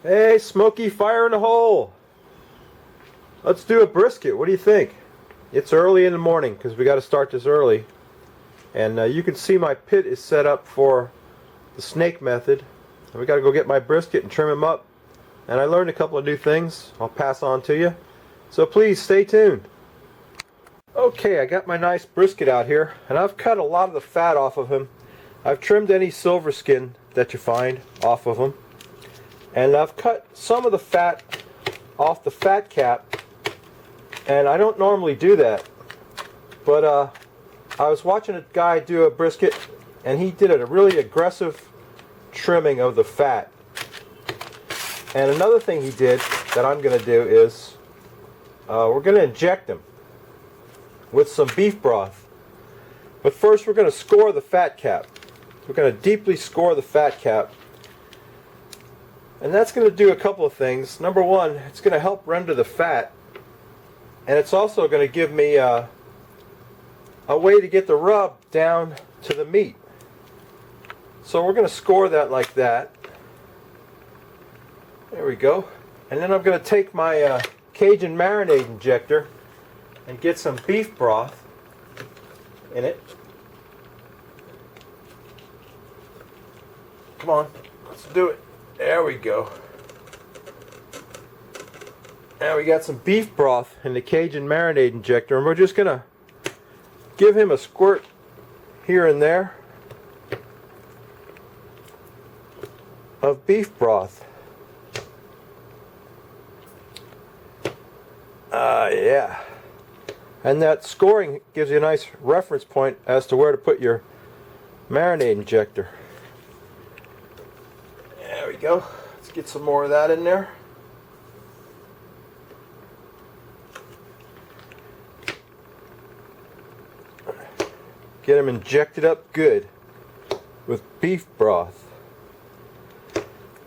Hey, Smoky, fire in the hole. Let's do a brisket. What do you think? It's early in the morning because we got to start this early. And you can see my pit is set up for the snake method. And we got to go get my brisket and trim him up. And I learned a couple of new things I'll pass on to you. So please stay tuned. Okay, I got my nice brisket out here. And I've cut a lot of the fat off of him. I've trimmed any silver skin that you find off of him. And I've cut some of the fat off the fat cap, and I don't normally do that, but I was watching a guy do a brisket, and he did a really aggressive trimming of the fat. And another thing he did that I'm going to do is we're going to inject him with some beef broth. But first we're going to score the fat cap. We're going to deeply score the fat cap. And that's going to do a couple of things. Number one, it's going to help render the fat, and it's also going to give me a way to get the rub down to the meat. So we're going to score that like that. There we go. And then I'm going to take my Cajun marinade injector and get some beef broth in it. Come on, let's do it. There we go. Now we got some beef broth in the Cajun marinade injector, and we're just going to give him a squirt here and there of beef broth. Yeah. And that scoring gives you a nice reference point as to where to put your marinade injector. There we go. Let's get some more of that in there. Get him injected up good with beef broth.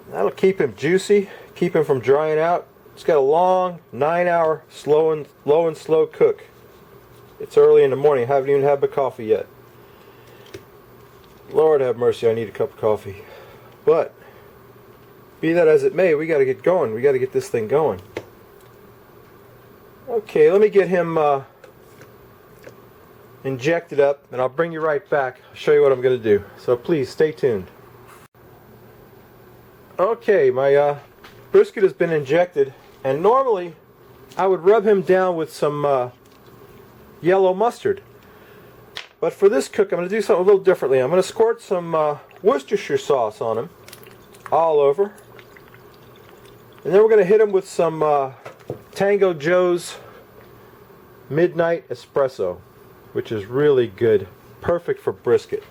That'll keep him juicy, keep him from drying out. It's got a long 9-hour low and slow cook. It's early in the morning. I haven't even had my coffee yet. Lord have mercy, I need a cup of coffee. But be that as it may, we got to get going. We got to get this thing going. Okay, let me get him injected up, and I'll bring you right back. I'll show you what I'm going to do. So please stay tuned. Okay, my brisket has been injected, and normally I would rub him down with some yellow mustard. But for this cook, I'm going to do something a little differently. I'm going to squirt some Worcestershire sauce on him all over. And then we're going to hit him with some Tango Joe's Midnight Espresso, which is really good, perfect for brisket.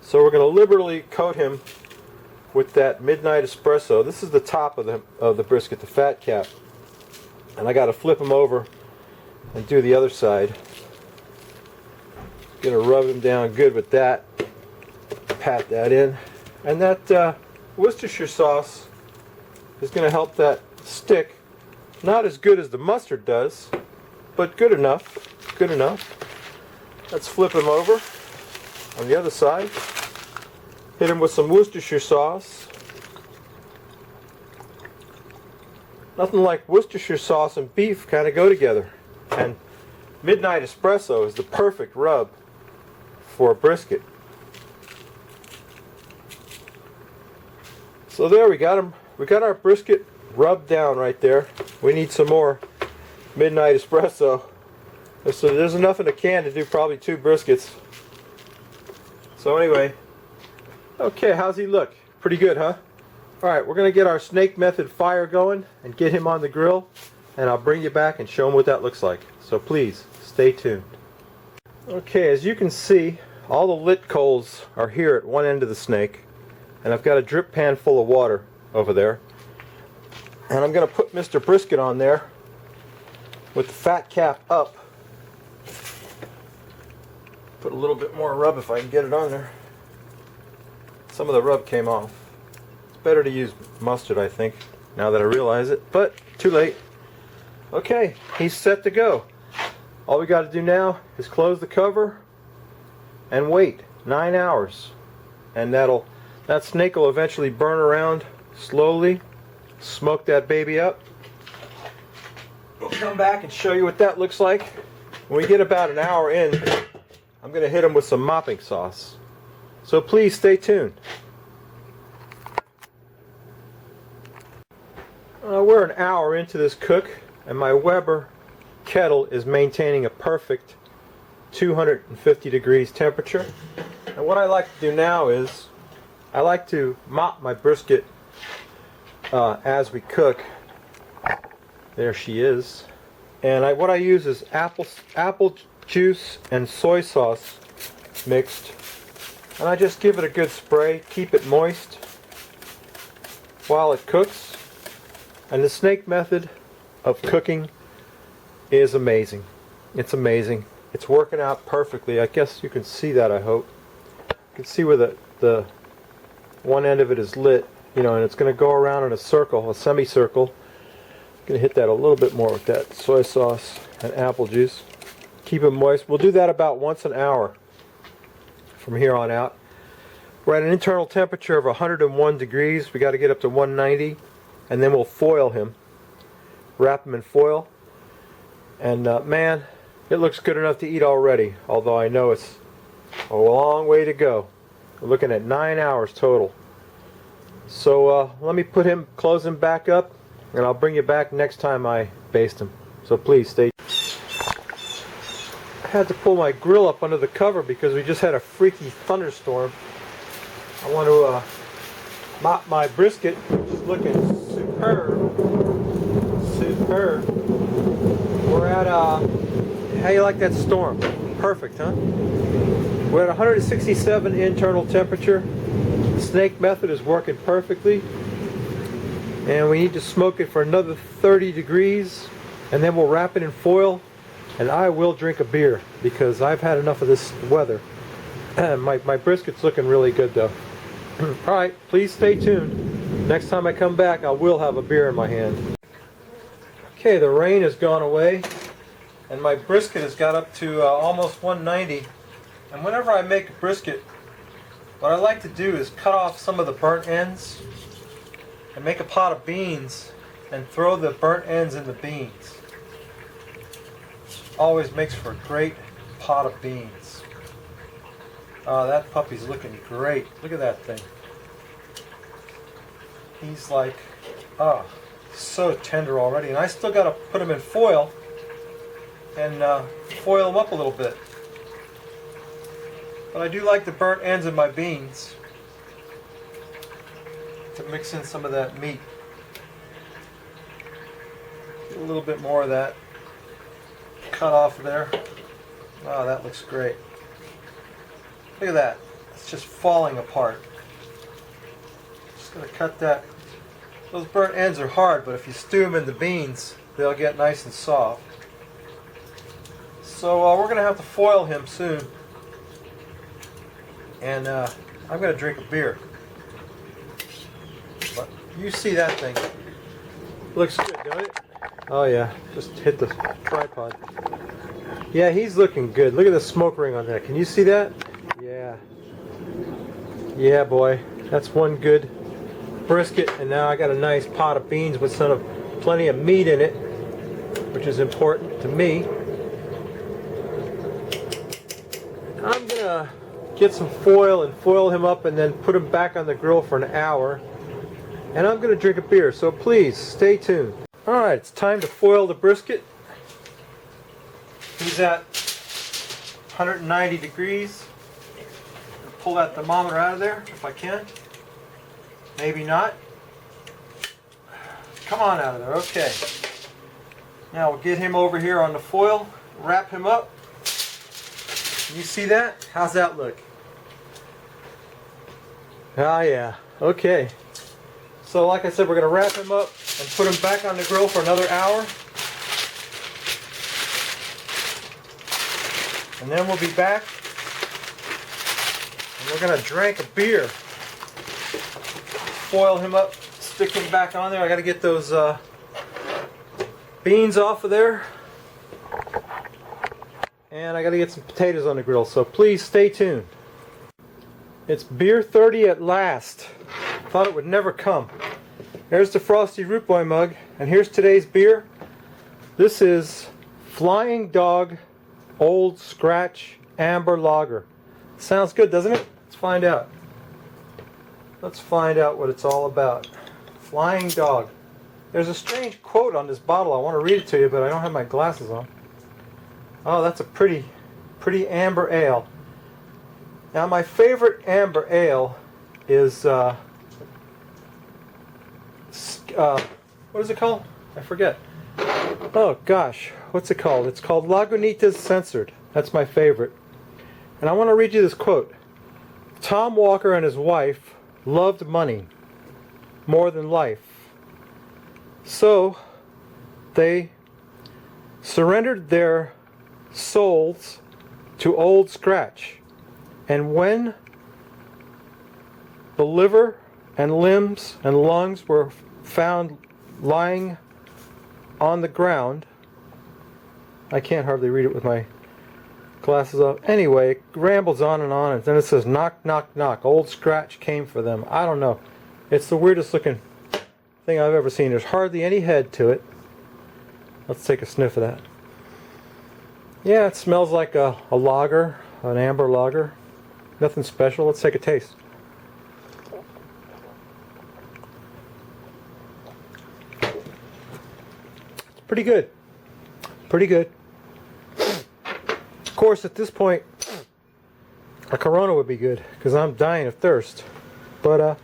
So we're going to liberally coat him with that Midnight Espresso. This is the top of the brisket, the fat cap, and I got to flip him over and do the other side. Going to rub him down good with that, pat that in, and that Worcestershire sauce is going to help that stick. Not as good as the mustard does, but good enough. Good enough. Let's flip him over on the other side. Hit him with some Worcestershire sauce. Nothing like Worcestershire sauce and beef kind of go together. And Midnight Espresso is the perfect rub for a brisket. So there we got him. We got our brisket rubbed down right there. We need some more Midnight Espresso. So there's enough in the can to do probably 2 briskets. So anyway, okay, how's he look? Pretty good, huh? Alright, we're going to get our snake method fire going and get him on the grill, and I'll bring you back and show him what that looks like. So please, stay tuned. Okay, as you can see, all the lit coals are here at one end of the snake, and I've got a drip pan full of water over there. And I'm going to put Mr. Brisket on there with the fat cap up. Put a little bit more rub if I can get it on there. Some of the rub came off. It's better to use mustard, I think, now that I realize it, but too late. Okay, he's set to go. All we got to do now is close the cover and wait 9 hours, and that snake will eventually burn around slowly smoke that baby up. We'll come back and show you what that looks like. When we get about an hour in, I'm going to hit them with some mopping sauce. So please stay tuned. We're an hour into this cook, and my Weber Kettle is maintaining a perfect 250 degrees temperature. And what I like to do now is I like to mop my brisket as we cook. There she is. And what I use is apple juice and soy sauce mixed. And I just give it a good spray, keep it moist while it cooks. And the snake method of cooking is amazing. It's amazing. It's working out perfectly. I guess you can see that, I hope. You can see where the one end of it is lit, you know, and it's going to go around in a circle, a semicircle. I'm going to hit that a little bit more with that soy sauce and apple juice. Keep it moist. We'll do that about once an hour from here on out. We're at an internal temperature of 101 degrees. We got to get up to 190, and then we'll foil him. Wrap him in foil. And man, it looks good enough to eat already, although I know it's a long way to go. We're looking at 9 hours total. So let me close him back up, and I'll bring you back next time I baste him. So please stay. I had to pull my grill up under the cover because we just had a freaky thunderstorm. I want to mop my brisket, which is looking superb. Superb. We're at how you like that storm? Perfect, huh? We're at 167 internal temperature. The snake method is working perfectly. And we need to smoke it for another 30 degrees. And then we'll wrap it in foil. And I will drink a beer because I've had enough of this weather. my brisket's looking really good though. Alright, please stay tuned. Next time I come back, I will have a beer in my hand. Okay, the rain has gone away. And my brisket has got up to almost 190. And whenever I make a brisket, what I like to do is cut off some of the burnt ends and make a pot of beans and throw the burnt ends in the beans. Always makes for a great pot of beans. That puppy's looking great. Look at that thing. He's like, so tender already. And I still got to put him in foil and foil them up a little bit. But I do like the burnt ends of my beans to mix in some of that meat. Get a little bit more of that cut off there. Oh, that looks great. Look at that. It's just falling apart. Just going to cut that. Those burnt ends are hard, but if you stew them in the beans, they'll get nice and soft. So we're going to have to foil him soon. And I'm going to drink a beer. But you see that thing. Looks good, don't it? Oh yeah, just hit the tripod. Yeah, he's looking good. Look at the smoke ring on that. Can you see that? Yeah. Yeah, boy. That's one good brisket. And now I got a nice pot of beans with plenty of meat in it, which is important to me. I'm going to get some foil and foil him up and then put him back on the grill for an hour. And I'm going to drink a beer, so please stay tuned. Alright, it's time to foil the brisket. He's at 190 degrees. I'll pull that thermometer out of there if I can. Maybe not. Come on out of there, okay. Now we'll get him over here on the foil, wrap him up. You see that? How's that look? Ah, yeah. Okay. So like I said, we're going to wrap him up and put him back on the grill for another hour. And then we'll be back. And we're going to drink a beer. Foil him up, stick him back on there. I got to get those beans off of there. And I got to get some potatoes on the grill, so please stay tuned. It's beer 30 at last. Thought it would never come. There's the Frosty Root Boy mug, and here's today's beer. This is Flying Dog Old Scratch Amber Lager. Sounds good, doesn't it? Let's find out. Let's find out what it's all about. Flying Dog. There's a strange quote on this bottle. I want to read it to you, but I don't have my glasses on. Oh, that's a pretty amber ale. Now, my favorite amber ale is what is it called? I forget. Oh gosh, what's it called? It's called Lagunitas Censored. That's my favorite. And I want to read you this quote. Tom Walker and his wife loved money more than life. So they surrendered their souls to Old Scratch. And when the liver and limbs and lungs were found lying on the ground, I can't hardly read it with my glasses off. Anyway, it rambles on, and then it says, knock, knock, knock. Old Scratch came for them. I don't know. It's the weirdest looking thing I've ever seen. There's hardly any head to it. Let's take a sniff of that. Yeah, it smells like a lager, an amber lager. Nothing special. Let's take a taste. It's pretty good. Pretty good. Of course, at this point, a Corona would be good because I'm dying of thirst. But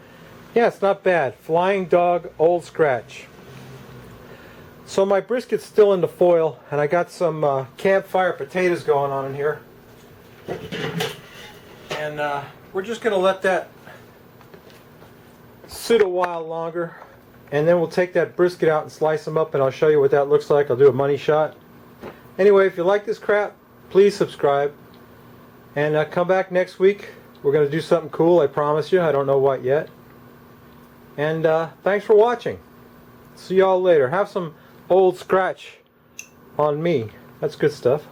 yeah, it's not bad. Flying Dog Old Scratch. So my brisket's still in the foil, and I got some campfire potatoes going on in here. And we're just going to let that sit a while longer, and then we'll take that brisket out and slice them up, and I'll show you what that looks like. I'll do a money shot. Anyway, if you like this crap, please subscribe, and come back next week. We're going to do something cool, I promise you. I don't know what yet. And thanks for watching. See y'all later. Have some Old Scratch on me. That's good stuff.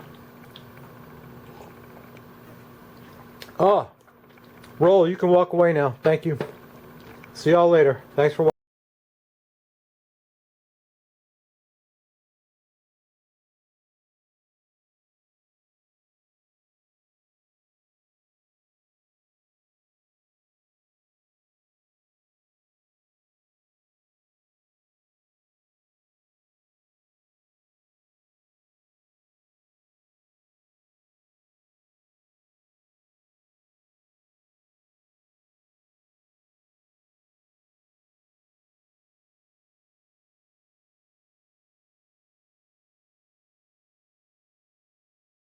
Oh, Roll, you can walk away now. Thank you. See y'all later. Thanks for watching.